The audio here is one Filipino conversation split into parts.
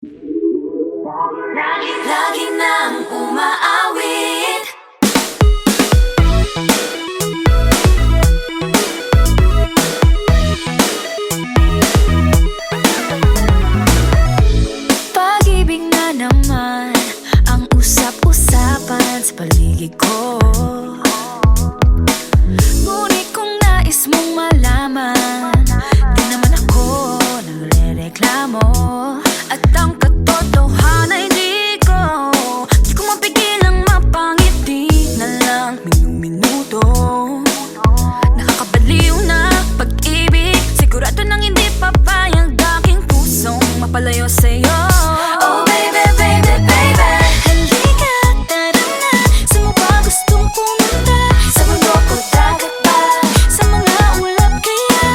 Lagi nang umaawit. Pag-ibig na naman ang usap-usapan sa paligid ko. Ngunit kung nais mong malaman, di naman ako nagre-reklamo. At ang katotohanan ay di ko mapigilang mapangiti na lang minuto. Nakakabaliw na pag-ibig, sigurado nang hindi papayag aking pusong mapalayo sa'yo. Oh baby, baby, baby, halika, tara na. Saan mo ba gustong pumunta? Sa mundo ko, dagat ba? Sa mga ulap kaya?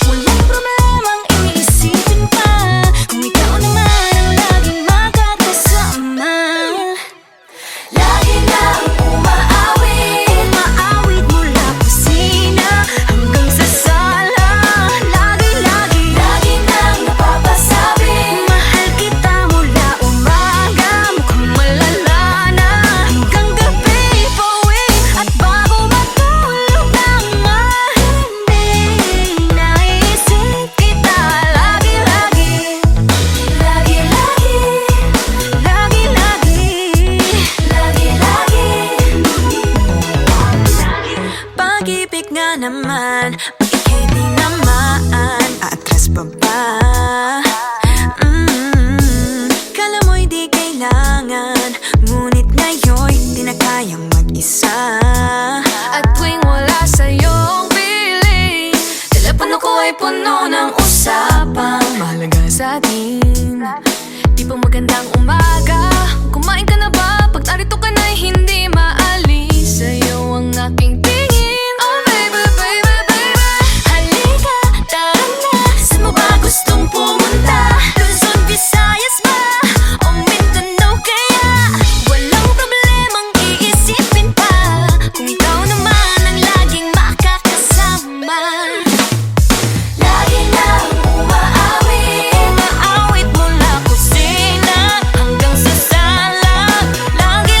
Walang problemang iniisipin pa, kung ikaw naman ang laging makakasama. Lagi nang umaawit, umaawit mula kusina hanggang sa sala. Lagi nang napapasabi, mahal kita mula umaga, mukhang malala na hanggang gabi. Pauwi at bago matulog nang hindi naisip kita. Lagi pag-ibig nga naman, pag ika'y di naman aatras pa ba? Kala mo'y di kailangan, ngunit ngayon'y di na kayang mag-isa. At tuwing wala sa'yong piling, telepono ko ay puno ng usapang mahalaga sa atin. Di pa magandang umaga, kumain ka na ba? Pag narito ka na'y hindi maalis sa'yo ang aking tingin. Oh baby, baby, baby, halika, tara na. Saan mo ba gustong pumunta? Luzon, Visayas ba? O Mindanao kaya? Walang problemang iisipin pa, kung ikaw naman ang laging makakasama. Lagi nang umaawit, umaawit mula kusina hanggang sa sala. Lagi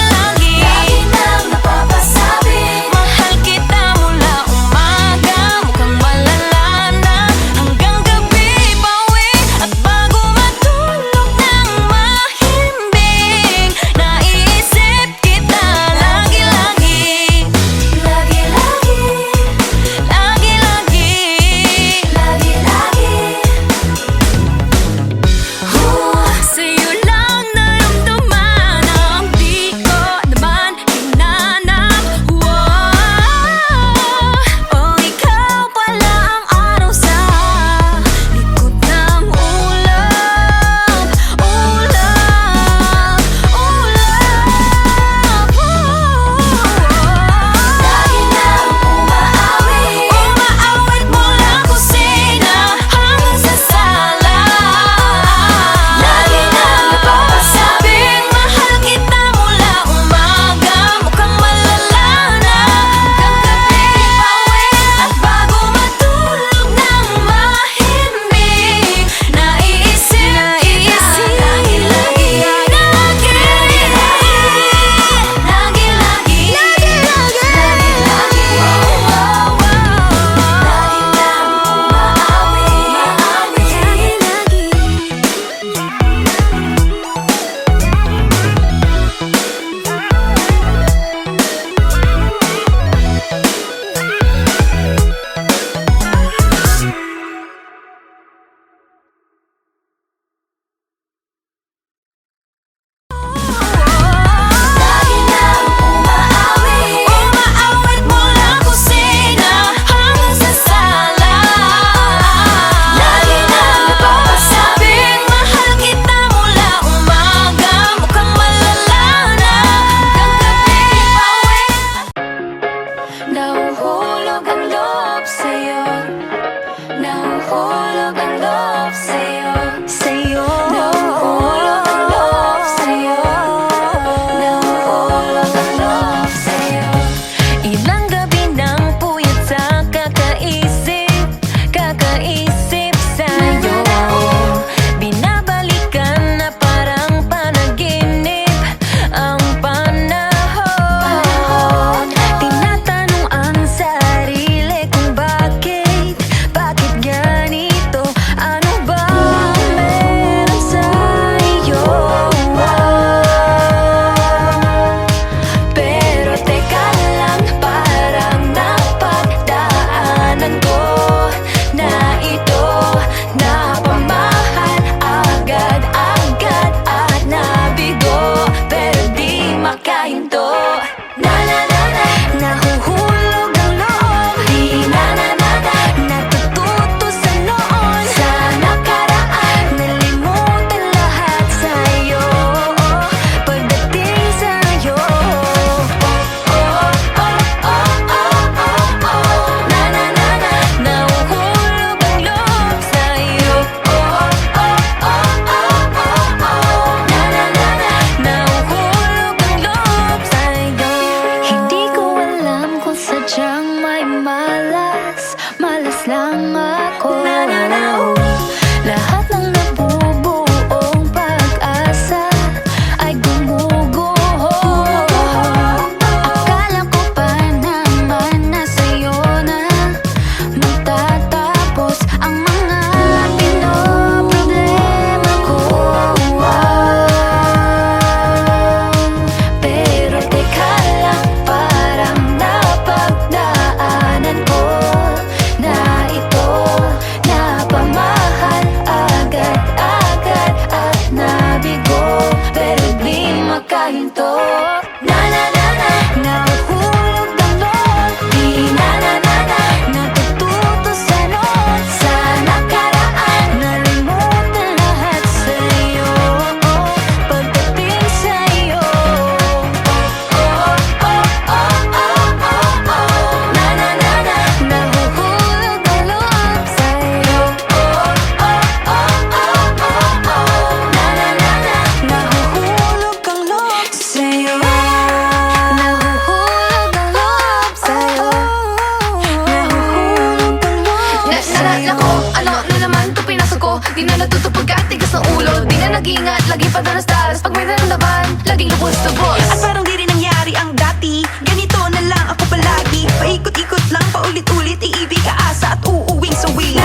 Lagi pa daras-daras pag may naramdaman, laging lubos-lubos. At parang di rin nangyari ang dati, ganito na lang ako palagi. Paikot-ikot lang, paulit-ulit, iibig kaasa at uuwing sawi.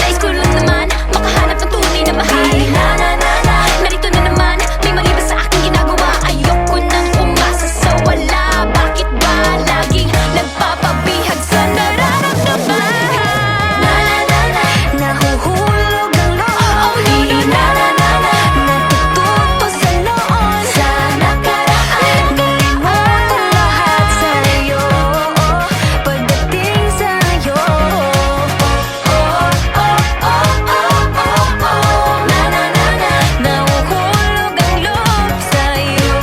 Nais ko lang naman makahanap ng tunay na mahal. Narito na naman, may mali ba sa aking ginagawa? Ayoko nang umasa sa wala. Bakit ba laging nagpapabihag sa nararamdaman? Nahuhulog ang loob, di natututo sa noon, sa nakaraan. Kalimutan lahat sa'yo pagdating sa'yo. Nahuhulog ang loob sa'yo.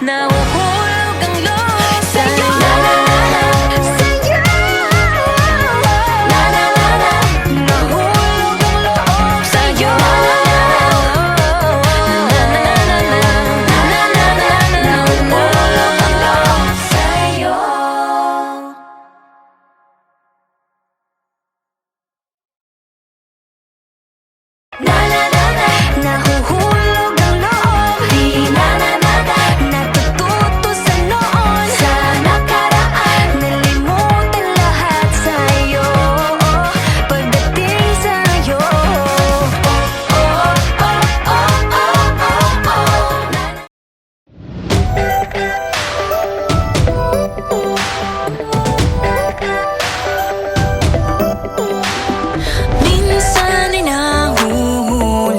Nahuhulog ang loob sa'yo. Sa'yo. Nahuhulog ang loob sa'yo. Nahuhulog ang loob sa'yo. Nahuhulog ang loob, di natututo sa noon, sa nakaraan. Nalimutan lahat sa'yo pagdating sa'yo. Minsan ay nahuhulog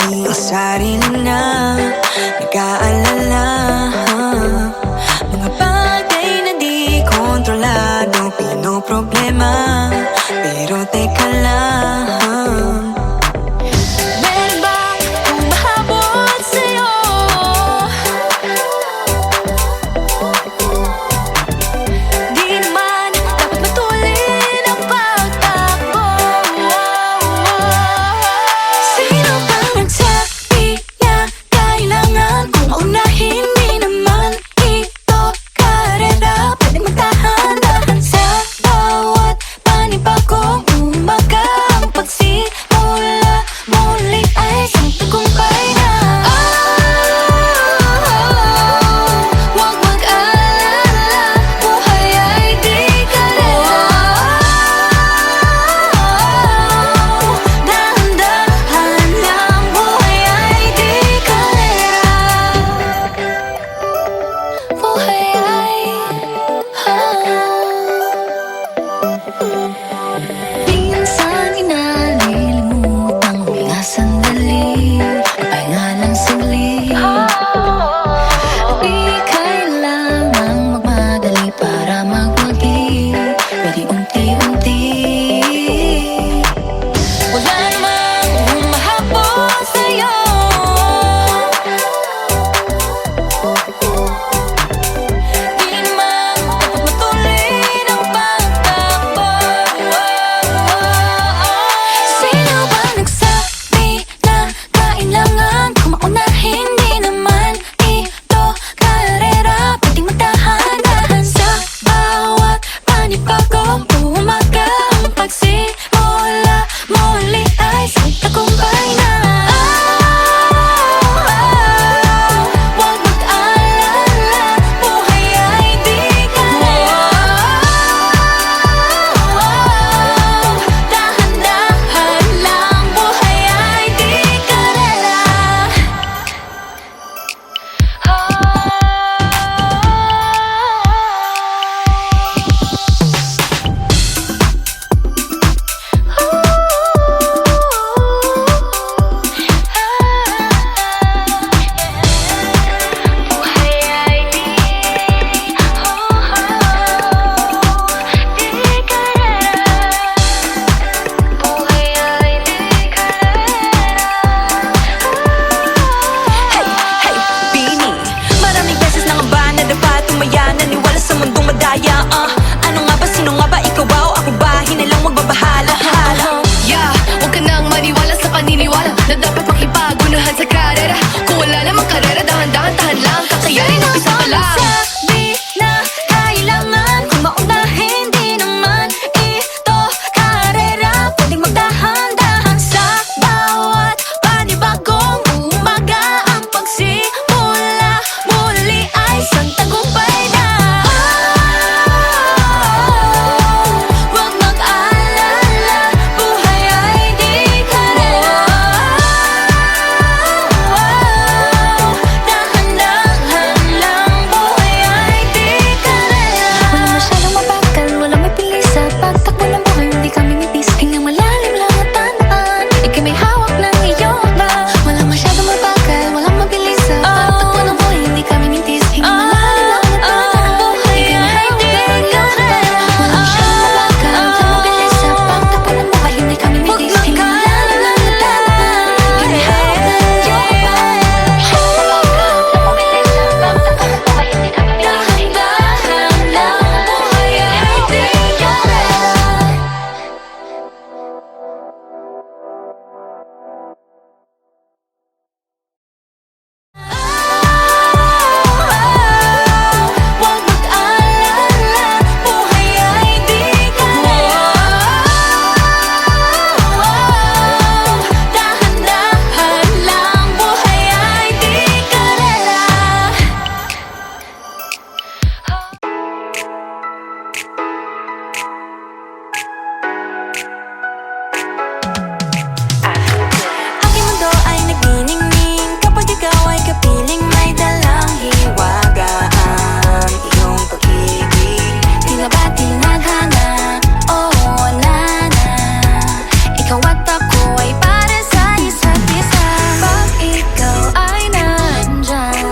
ay para sa isa't isa. Pag ikaw ay nandyan,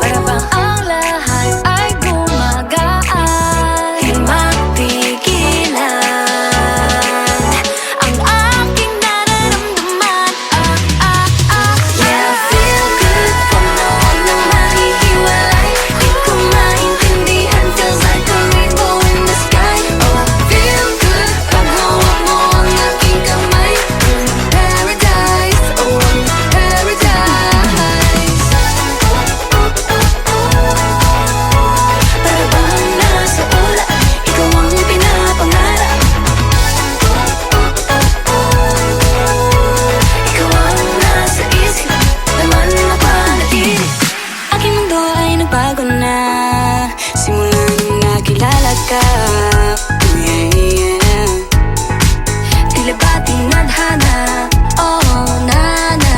para bang ang lahat ay gumagaan. Di mapigilan ang aking nararamdaman. Yeah, feel good pag noon nang mahihiwalay. Di ko maintindihan, feels like a rainbow in the sky. Oh, I feel good pag hawak mo ang aking kamay. Paradise, oh, paradise. Para bang nasa ulap, ikaw ang pinapangarap. Ikaw ang nasa isip, laman na panaginip. Aking mundo ay nagbago na simula nung nakilala ka. Yeah, yeah. Tila ba tinadhana? Oh, nana.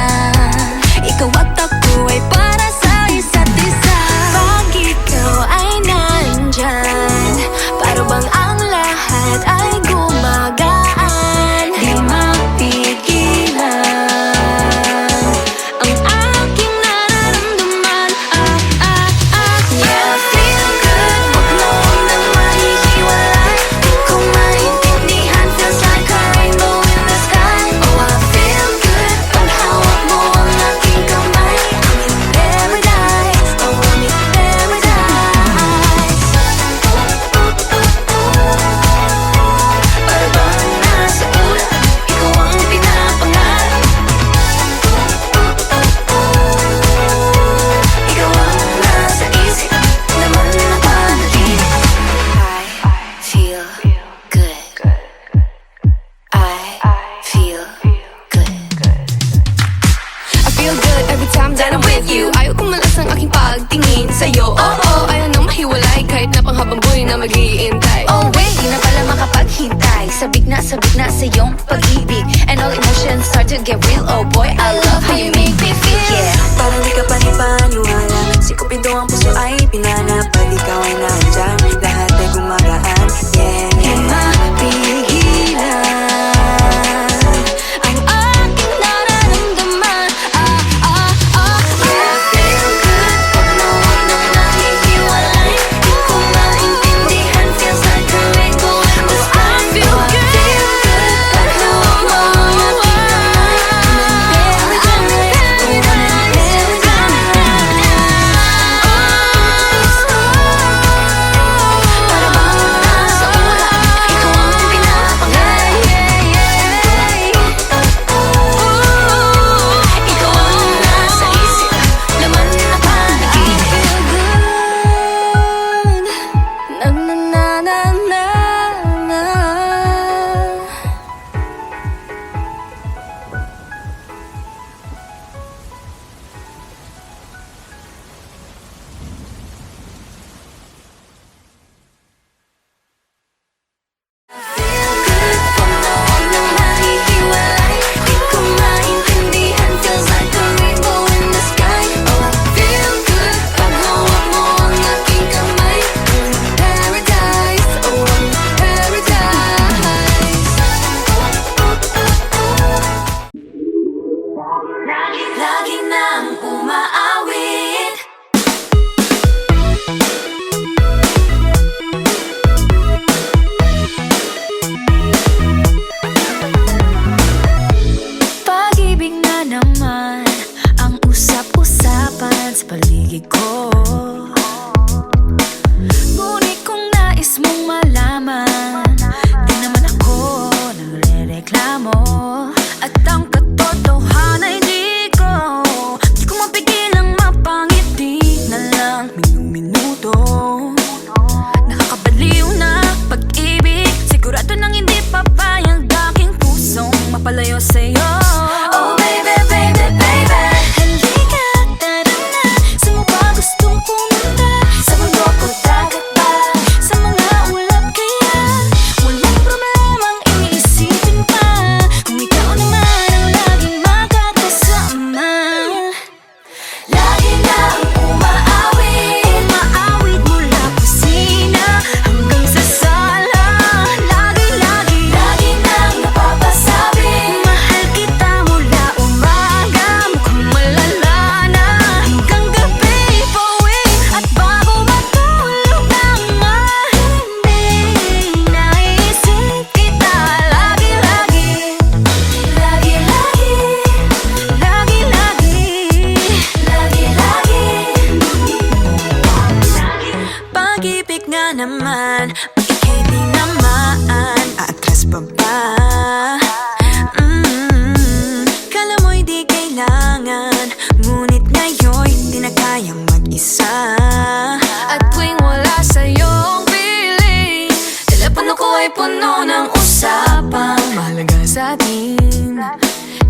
Ikaw at ako ay para sa isa't isa. Pag ikaw ay nandyan, para bang ang lahat ay gumagaan. Di mapigilan ang aking nararamdaman. Yeah, feel good pag noon nang mahihiwalay. Di ko maintindihan, feels like a rainbow in the sky. Oh, I feel good pag hawak mo ang aking kamay. I'm in paradise, oh, I'm in paradise. Para bang nasa ulap, ikaw ang pinapangarap. Ikaw ang nasa isip, laman na panaginip. I feel good. I feel good. I feel good every time that I'm with you. Ayaw kumalas ang aking pagtingin sa'yo. Oh, ayaw nang mahiwalay kahit na panghabang buhay na mag-iintay. Oh wait, di na pala makapaghintay. Sabik na sa iyong pag-ibig, and all emotions start to get real. Oh boy, I love how you make me feel. Yeah, Parang di ka panipaniwala, si Cupido ang puso ay pinanap. Pag ikaw ay nandyan, lahat ay gumagaan. Yeah, di mapigilan ang aking nararamdaman. Yeah, feel good pag noon nang nahihiwalay. Di ko maintindihan, feels like a rainbow in the sky. I feel Oh, I good. feel good pag hawak mo ang aking kamay. I'm in Para bang nasa ulap, ikaw ang pinapangarap. Ikaw ang nasa isip, laman na panaginip. Na na na na na na. Feel good pag noon nang nahihiwalay. Di ko maintindihan, feels like a rainbow in the sky. Oh, I feel good pag hawak mo ang aking kamay. Paradise, oh, paradise. Lagi nang umaawit. Pag-ibig na naman ang usap-usapan sa paligid ko. Ngunit kung nais mong malaman, di naman ako nagre-reklamo. At ang katotohanan ay di ko mapigilang mapangiti na lang minu-minuto. Nakakabaliw na pag-ibig, sigurado nang hindi papayag aking pusong mapalayo sa'yo. Oh baby, baby, baby, halika, tara na. Saan mo ba gustong pumunta? Sa mundo ko, dagat ba? Sa mga ulap kaya? Walang problemang iniisipin pa, kung ikaw naman ang laging makakasama. Lagi nang umaawit mula kusina hanggang sa sala. Lagi nang napapasabi, mahal mag-isa. At tuwing wala sa'yong piling, telepono ko ay puno ng usapang mahalaga sa atin.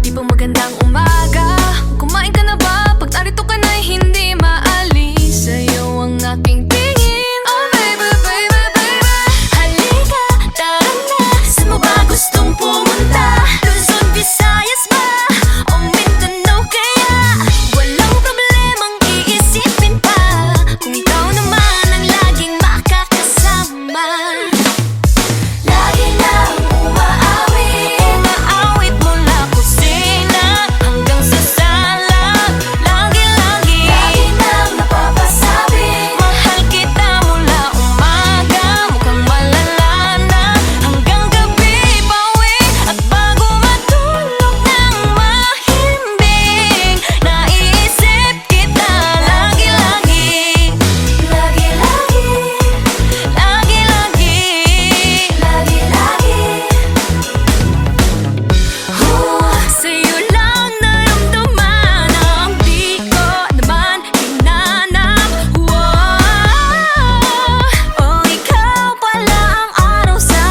Di ba magandang umaga? Kumain ka na ba? Pag narito ka na'y hindi maalis sa'yo ang aking tingin. Oh baby, baby, baby, halika, tara na. Saan mo ba gustong pumunta? Luzon, Visayas ba? O Mindanao kaya? Walang problemang iisipin pa kung ikaw naman ang laging makakasama. Lagi lang umaawit, umaawit mula kusina hanggang sa sala. Lagi-lagi, lagi nang napapasabi, mahal kita mula umaga, mukhang malala na hanggang gabi. Pauwi at bago matulog ng mahimbing, naiisip kita lagi-lagi, lagi-lagi, lagi-lagi, lagi-lagi. Sa'yo lang naramdaman ang di ko naman hinanap. Oh, ikaw pala ang araw sa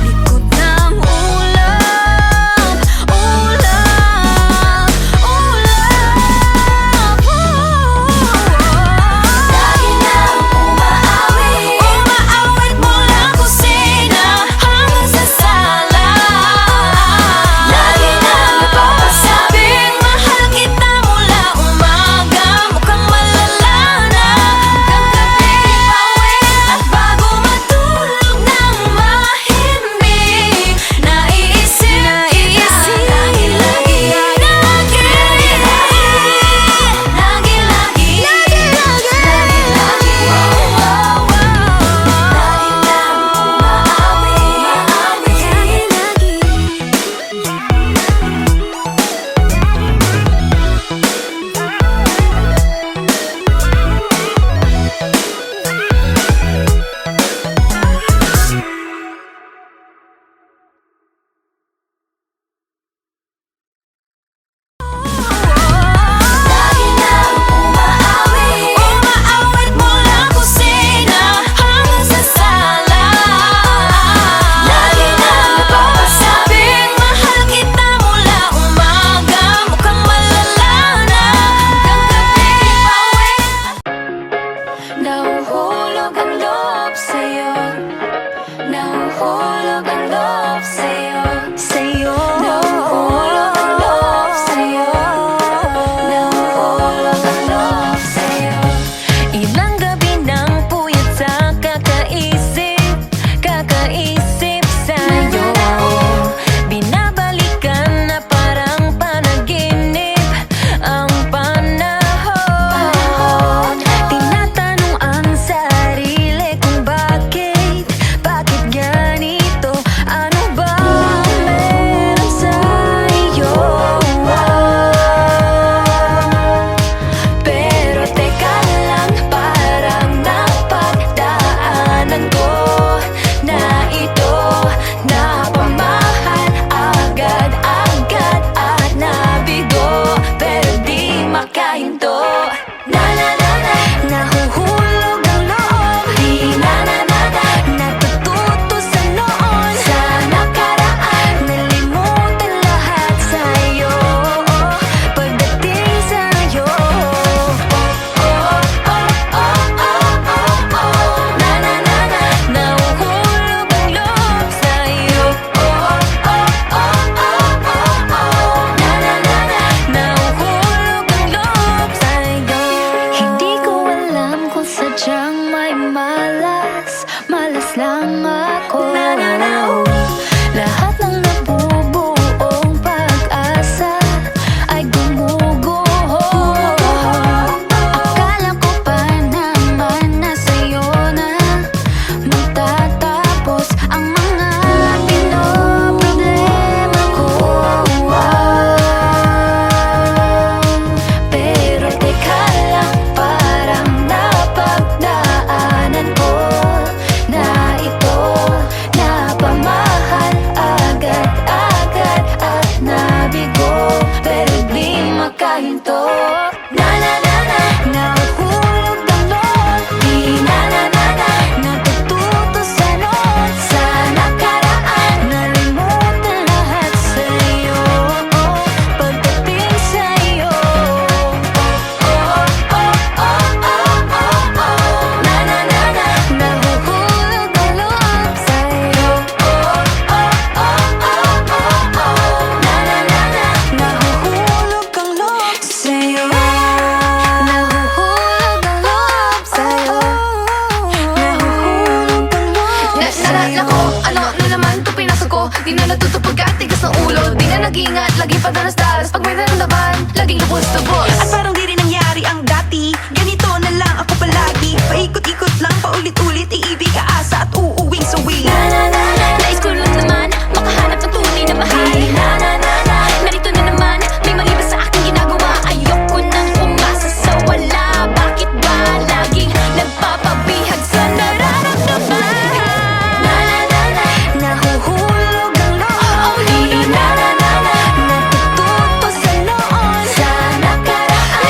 likod ng ulap, ulap, ulap. Lagi nang umaawit, umaawit mula kusina hanggang sa sala. Lagi nang napapasabing mahal kita mula umaga, mukhang malala na hanggang gabi. Pauwi at bago matulog ng mahimbing, naiisip kita lagi-lagi, lagi-lagi, lagi-lagi, lagi-lagi. Lagi nang umaawit, umaawit mula kusina hanggang sa sala. Lagi nang napapasabing mahal kita mula umaga, mukhang malala na hanggang gabi. Pauwi nahuhulog ang loob sa'yo, nahuhulog ang loob sa'yo, sa'yo. Nahuhulog ang loob sa'yo, nahuhulog ang loob sa'yo. Ilang gabi nang puyat sa kakaisip, kakaisip sa'yo. Binabalikan na parang panaginip ang panahon. Tinatanong ang sarili kung bakit ganito? Ano ba meron sa'yo? Pero teka lang, parang napagdaanan ko na ito, napamahal agad-agad at nabigo, pero di makahinto. Nahuhulog ang loob, di natututo sa noon, sa nakaraan, nalimutan lahat sa'yo, pagdating sa'yo. Nahuhulog ang loob sa'yo. Nahuhulog ang loob sa'yo. Hindi ko alam kung sadyang may malas, malas lang ako. Lahat ng nabubuong pag-asa ay gumuguho. Akala ko pa naman na sa'yo na magtatapos ang mga pinoproblema ko. Pero teka lang, parang napagdaanan ko na ito, napamahal agad-agad at nabigo, pero di makahinto. Nahuhulog Laging padalas-dalas pag may naramdaman, laging lubos-lubos. At parang di rin nangyari ang dati. Ganito na lang ako palagi. Paikot-ikot lang, paulit-ulit. Iibig, aasa at uuwing sawi. Nais ko lang naman makahanap ng tunay na mahal. Narito na naman, may mali ba sa aking ginagawa? Ayoko nang umasa sa wala. Bakit ba laging nagpapabihag sa nararamdaman? Nahuhulog ang loob. Natututo sa noon. Sa nakaraan.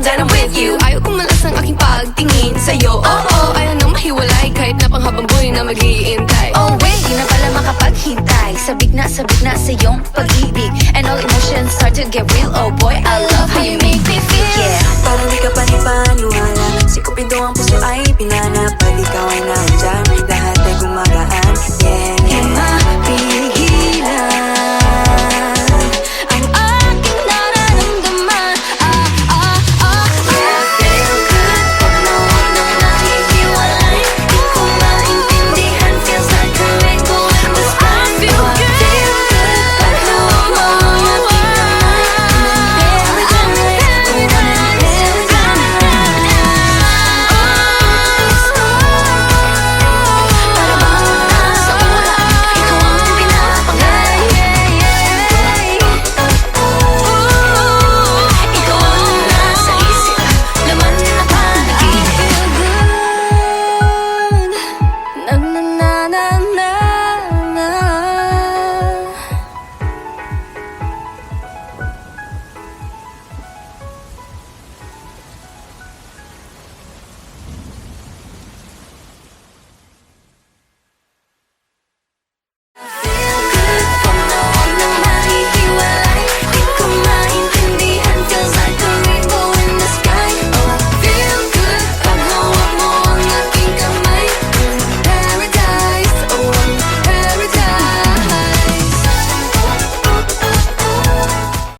then I'm with you. Ayaw kumalas ang aking pagtingin sa'yo. Ayaw nang mahiwalay kahit na panghabang buhay na mag-iintay. Oh wait, di na pala makapaghintay. Sabik na sa iyong pag-ibig, and all emotions start to get real. Oh boy, I love